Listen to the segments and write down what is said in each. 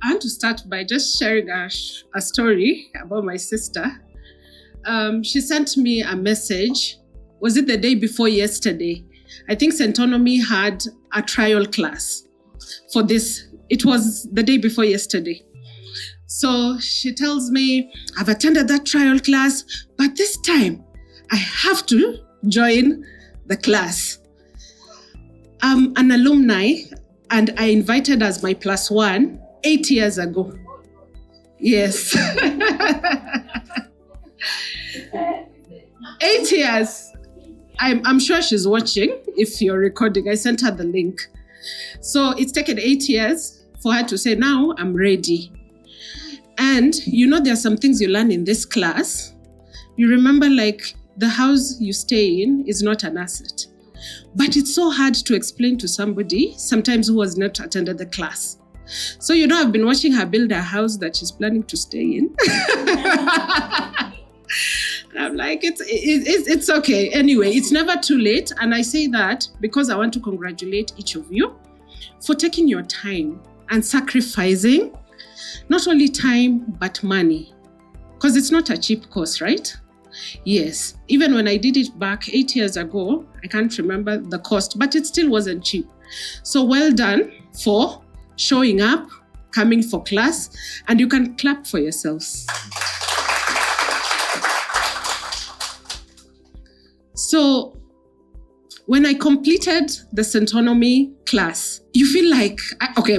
I want to start by just sharing a story about my sister. She sent me a message. Was it the day before yesterday? I think Centonomy had a trial class for this. It was the day before yesterday. So she tells me, I've attended that trial class, but this time I have to join the class. I'm an alumni and I invited as my +1 8 years ago. Yes. 8 years. I'm sure she's watching. If you're recording, I sent her the link. So it's taken 8 years for her to say, now I'm ready. And there are some things you learn in this class. You remember, like, the house you stay in is not an asset. But it's so hard to explain to somebody, sometimes who has not attended the class. So, I've been watching her build a house that she's planning to stay in. I'm like, it's okay. Anyway, it's never too late. And I say that because I want to congratulate each of you for taking your time and sacrificing not only time, but money. Because it's not a cheap course, right? Yes. Even when I did it back 8 years ago, I can't remember the cost, but it still wasn't cheap. So well done for showing up, coming for class, and you can clap for yourselves. So when I completed the Centonomy class, you feel like,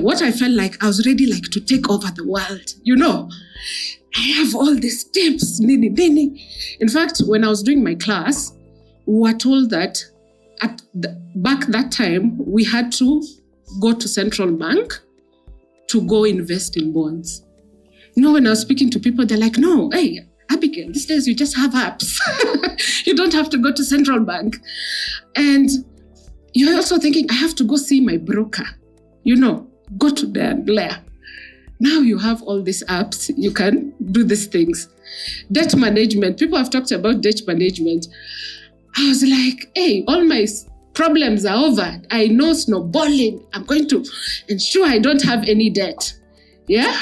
what I felt like, I was ready to take over the world. I have all these tips. In fact, when I was doing my class, we were told that back that time, we had to go to central bank to go invest in bonds. When I was speaking to people, they're like, no, hey, Abigail, these days you just have apps. You don't have to go to central bank. And you're also thinking, I have to go see my broker. Go to Blair. Now you have all these apps. You can do these things. Debt management. People have talked about debt management. I was like, hey, all my problems are over. I know snowballing. I'm going to ensure I don't have any debt. Yeah?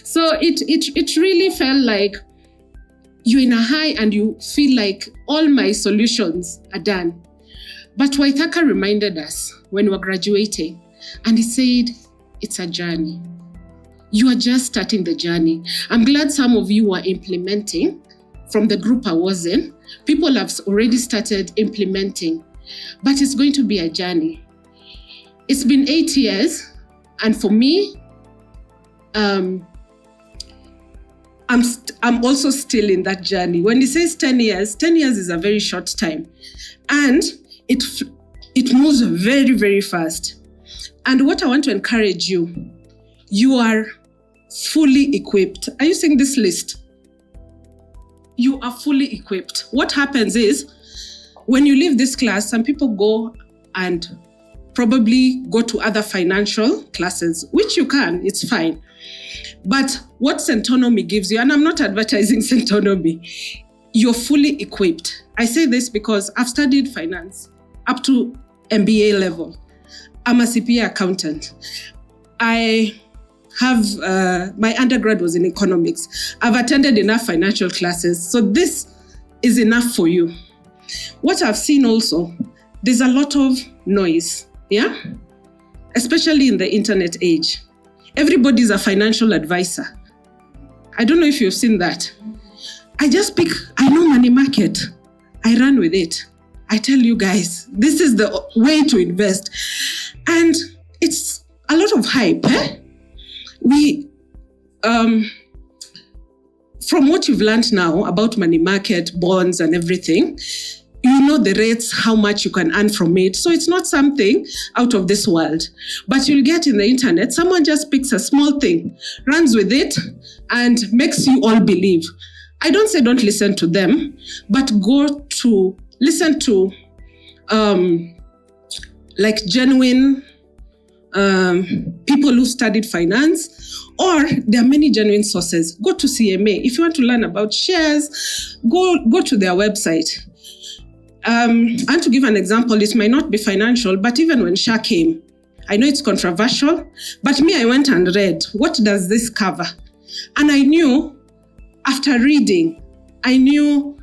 So it really felt like you're in a high and you feel like all my solutions are done. But Waithaka reminded us when we were graduating, and he said, it's a journey. You are just starting the journey. I'm glad some of you are implementing. From the group I was in, people have already started implementing, but it's going to be a journey. It's been 8 years, and for me, I'm also still in that journey. When he says 10 years is a very short time. And it moves very, very fast. And what I want to encourage you, you are fully equipped. Are you seeing this list? You are fully equipped. What happens is, when you leave this class, some people go and probably go to other financial classes, which you can, it's fine. But what Centonomy gives you, and I'm not advertising Centonomy, you're fully equipped. I say this because I've studied finance up to MBA level. I'm a CPA accountant. I have, my undergrad was in economics. I've attended enough financial classes. So this is enough for you. What I've seen also, there's a lot of noise, yeah? Especially in the internet age. Everybody's a financial advisor. I don't know if you've seen that. I know money market. I run with it. I tell you guys, this is the way to invest. And it's a lot of hype. From what you've learned now about money market, bonds and everything, you know the rates, how much you can earn from it. So it's not something out of this world. But you'll get in the internet, someone just picks a small thing, runs with it, and makes you all believe. I don't say don't listen to them, but listen to genuine people who studied finance, or there are many genuine sources. Go to CMA. If you want to learn about shares, go to their website. And to give an example, it might not be financial, but even when SHA came, I know it's controversial, but me, I went and read, what does this cover? And I knew, after reading, I knew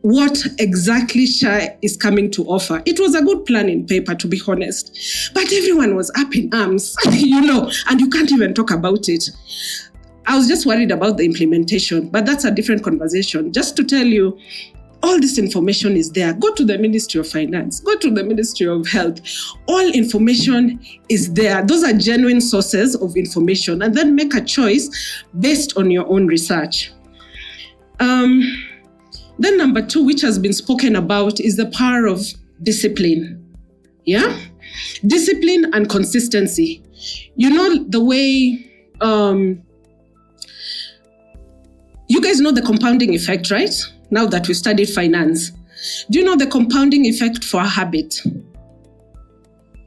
what exactly SHA is coming to offer. It was a good plan in paper, to be honest, but everyone was up in arms, and you can't even talk about it. I was just worried about the implementation, but that's a different conversation. Just to tell you, all this information is there. Go to the Ministry of Finance, go to the Ministry of Health. All information is there. Those are genuine sources of information, and then make a choice based on your own research. Then number 2, which has been spoken about, is the power of discipline. Yeah? Discipline and consistency. The way, you guys know the compounding effect, right? Now that we studied finance. Do you know the compounding effect for a habit?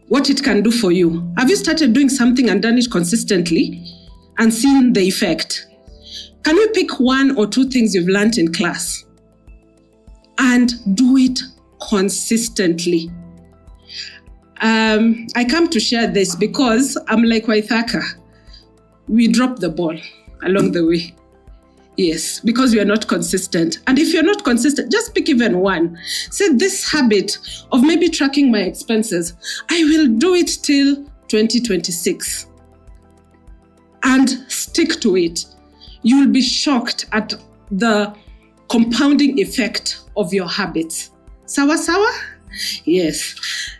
What it can do for you? Have you started doing something and done it consistently and seen the effect? Can you pick 1 or 2 things you've learned in class and do it consistently? I come to share this because I'm like Waithaka. We dropped the ball along the way. Yes, because we are not consistent. And if you're not consistent, just pick even 1. Say, this habit of maybe tracking my expenses, I will do it till 2026. And stick to it. You will be shocked at the compounding effect of your habits. Sawa sawa? Yes.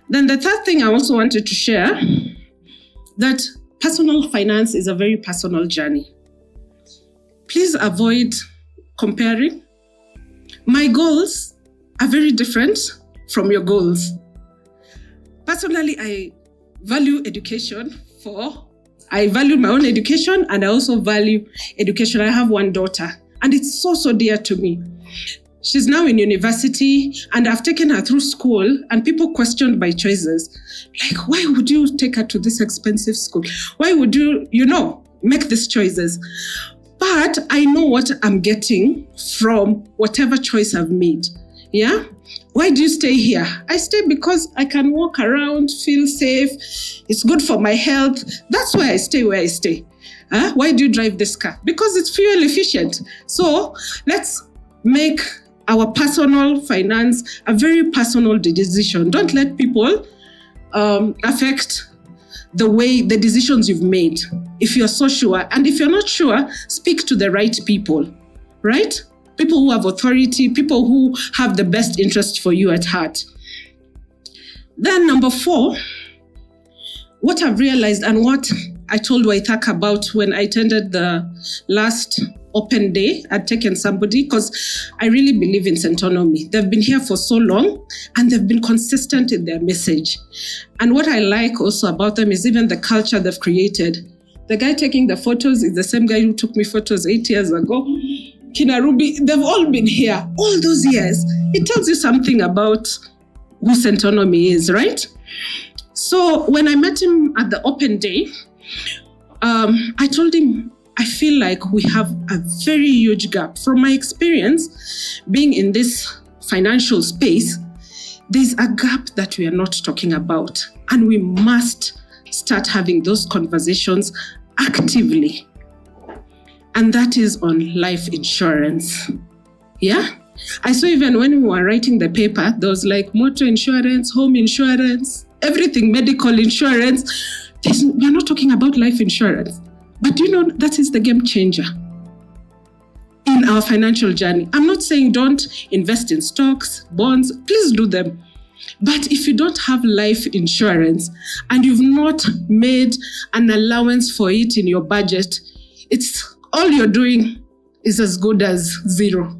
Then the third thing I also wanted to share, that personal finance is a very personal journey. Please avoid comparing. My goals are very different from your goals. Personally, I value education I value my own education, and I also value education. I have 1 daughter, and it's so dear to me. She's now in university, and I've taken her through school, and people questioned my choices. Like, why would you take her to this expensive school? Why would you, make these choices? But I know what I'm getting from whatever choice I've made. Yeah? Why do you stay here? I stay because I can walk around, feel safe. It's good for my health. That's why I stay where I stay. Why do you drive this car? Because it's fuel efficient. So let's make our personal finance a very personal decision. Don't let people affect the decisions you've made. If you're so sure, and if you're not sure, speak to the right people, right? People who have authority, people who have the best interest for you at heart. Then number 4, what I've realized and what I told Waithaka about when I attended the last open day, I'd taken somebody, because I really believe in Centonomy. They've been here for so long and they've been consistent in their message. And what I like also about them is even the culture they've created. The guy taking the photos is the same guy who took me photos 8 years ago. Kina Ruby, they've all been here all those years. It tells you something about who Centonomy is, right? So when I met him at the open day, I told him, I feel like we have a very huge gap. From my experience, being in this financial space, there's a gap that we are not talking about. And we must start having those conversations actively. And that is on life insurance. Yeah? I saw even when we were writing the paper, there was like motor insurance, home insurance, everything, medical insurance. We're not talking about life insurance. But that is the game changer in our financial journey. I'm not saying don't invest in stocks, bonds, please do them. But if you don't have life insurance and you've not made an allowance for it in your budget, all you're doing is as good as zero.